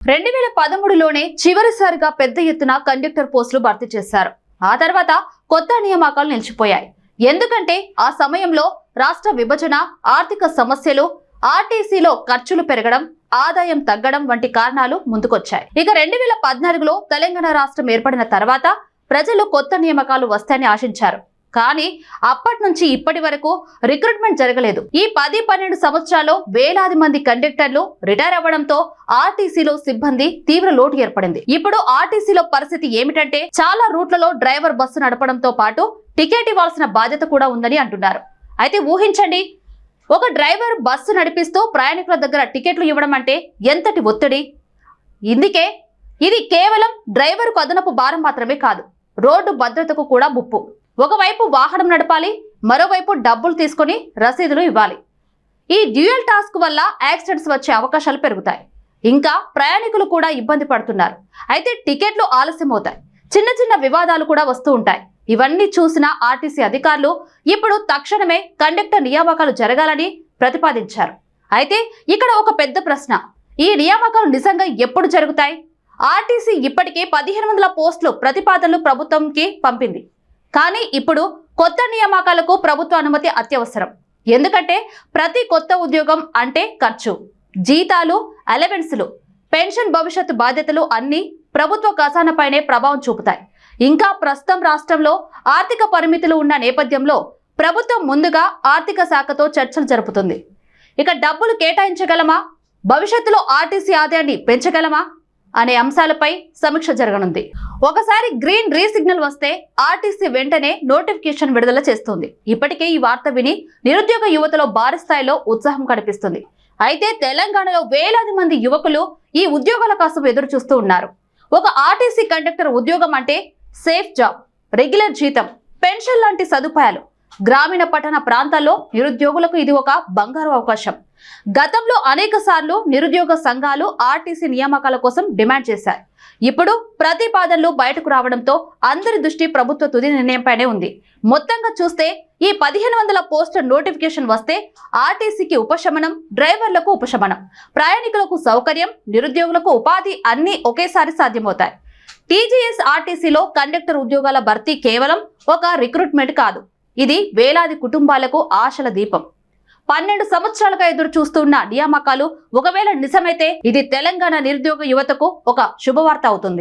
2013లోనే చివరిసారిగా పెద్ద ఎత్తున కండక్టర్ పోస్టులు భర్తీ చేశారు. ఆ తర్వాత కొత్త నియామకాలు నిలిచిపోయాయి. ఎందుకంటే ఆ సమయంలో రాష్ట్ర విభజన, ఆర్థిక సమస్యలు, ఆర్టీసీలో ఖర్చులు పెరగడం, ఆదాయం తగ్గడం వంటి కారణాలు ముందుకొచ్చాయి. ఇక 2014లో తెలంగాణ రాష్ట్రం ఏర్పడిన తర్వాత ప్రజలు కొత్త నియామకాలు వస్తాయని ఆశించారు. కానీ అప్పటి నుంచి ఇప్పటి వరకు రిక్రూట్మెంట్ జరగలేదు. ఈ 10-12 సంవత్సరాల్లో వేలాది మంది కండక్టర్లు రిటైర్ అవ్వడంతో ఆర్టీసీలో సిబ్బంది తీవ్ర లోటు ఏర్పడింది. ఇప్పుడు ఆర్టీసీలో పరిస్థితి ఏమిటంటే చాలా రూట్లలో డ్రైవర్ బస్సు నడపడంతో పాటు టికెట్ ఇవ్వాల్సిన బాధ్యత కూడా ఉందని అంటున్నారు. అయితే ఊహించండి, ఒక డ్రైవర్ బస్సు నడిపిస్తూ ప్రయాణికుల దగ్గర టికెట్లు ఇవ్వడం అంటే ఎంతటి ఒత్తిడి. ఇందుకే ఇది కేవలం డ్రైవర్కు అదనపు భారం మాత్రమే కాదు, రోడ్డు భద్రతకు కూడా ముప్పు. ఒకవైపు వాహనం నడపాలి, మరోవైపు డబ్బులు తీసుకుని రసీదులు ఇవ్వాలి. ఈ డ్యూయల్ టాస్క్ వల్ల యాక్సిడెంట్స్ వచ్చే అవకాశాలు పెరుగుతాయి. ఇంకా ప్రయాణికులు కూడా ఇబ్బంది పడుతున్నారు. అయితే టికెట్లు ఆలస్యమవుతాయి, చిన్న చిన్న వివాదాలు కూడా వస్తూ ఉంటాయి. ఇవన్నీ చూసిన ఆర్టీసీ అధికారులు ఇప్పుడు తక్షణమే కండక్టర్ నియామకాలు జరగాలని ప్రతిపాదించారు. అయితే ఇక్కడ ఒక పెద్ద ప్రశ్న, ఈ నియామకాలు నిజంగా ఎప్పుడు జరుగుతాయి? ఆర్టీసీ ఇప్పటికే 1500 పోస్టులు ప్రతిపాదనలు ప్రభుత్వంకి పంపింది. కానీ ఇప్పుడు కొత్త నియామకాలకు ప్రభుత్వ అనుమతి అత్యవసరం. ఎందుకంటే ప్రతి కొత్త ఉద్యోగం అంటే ఖర్చు, జీతాలు, అలవెన్సులు, పెన్షన్, భవిష్యత్తు బాధ్యతలు అన్నీ ప్రభుత్వ ఖజానాపైనే ప్రభావం చూపుతాయి. ఇంకా ప్రస్తుతం రాష్ట్రంలో ఆర్థిక పరిమితులు ఉన్న నేపథ్యంలో ప్రభుత్వం ముందుగా ఆర్థిక శాఖతో చర్చలు జరుపుతుంది. ఇక డబ్బులు కేటాయించగలమా, భవిష్యత్తులో ఆర్టీసీ ఆదాయాన్ని పెంచగలమా అనే అంశాలపై సమీక్ష జరగనుంది. ఒకసారి గ్రీన్ రీ సిగ్నల్ వస్తే ఆర్టీసీ వెంటనే నోటిఫికేషన్ విడుదల చేస్తుంది. ఇప్పటికే ఈ వార్త విని నిరుద్యోగ యువతలో భారీ స్థాయిలో ఉత్సాహం కనిపిస్తుంది. అయితే తెలంగాణలో వేలాది మంది యువకులు ఈ ఉద్యోగాల కోసం ఎదురు చూస్తూ ఉన్నారు. ఒక ఆర్టీసీ కండక్టర్ ఉద్యోగం అంటే సేఫ్ జాబ్, రెగ్యులర్ జీతం, పెన్షన్ లాంటి సదుపాయాలు. గ్రామీణ పట్టణ ప్రాంతాల్లో నిరుద్యోగులకు ఇది ఒక బంగారు అవకాశం. గతంలో అనేక సార్లు నిరుద్యోగ సంఘాలు ఆర్టీసీ నియామకాల కోసం డిమాండ్ చేశారు. ఇప్పుడు ప్రతిపాదనలు బయటకు రావడంతో అందరి దృష్టి ప్రభుత్వ తుది నిర్ణయంపైనే ఉంది. మొత్తంగా చూస్తే ఈ 1500 పోస్టుల నోటిఫికేషన్ వస్తే ఆర్టీసీకి ఉపశమనం, డ్రైవర్లకు ఉపశమనం, ప్రయాణికులకు సౌకర్యం, నిరుద్యోగులకు ఉపాధి అన్నీ ఒకేసారి సాధ్యమవుతాయి. టీజీఎస్ ఆర్టీసీలో కండక్టర్ ఉద్యోగాల భర్తీ కేవలం ఒక రిక్రూట్మెంట్ కాదు, ఇది వేలాది కుటుంబాలకు ఆశల దీపం. 12 సంవత్సరాలుగా ఎదురు చూస్తున్న నియామకాలు ఒకవేళ నిజమైతే ఇది తెలంగాణ నిరుద్యోగ యువతకు ఒక శుభవార్త అవుతుంది.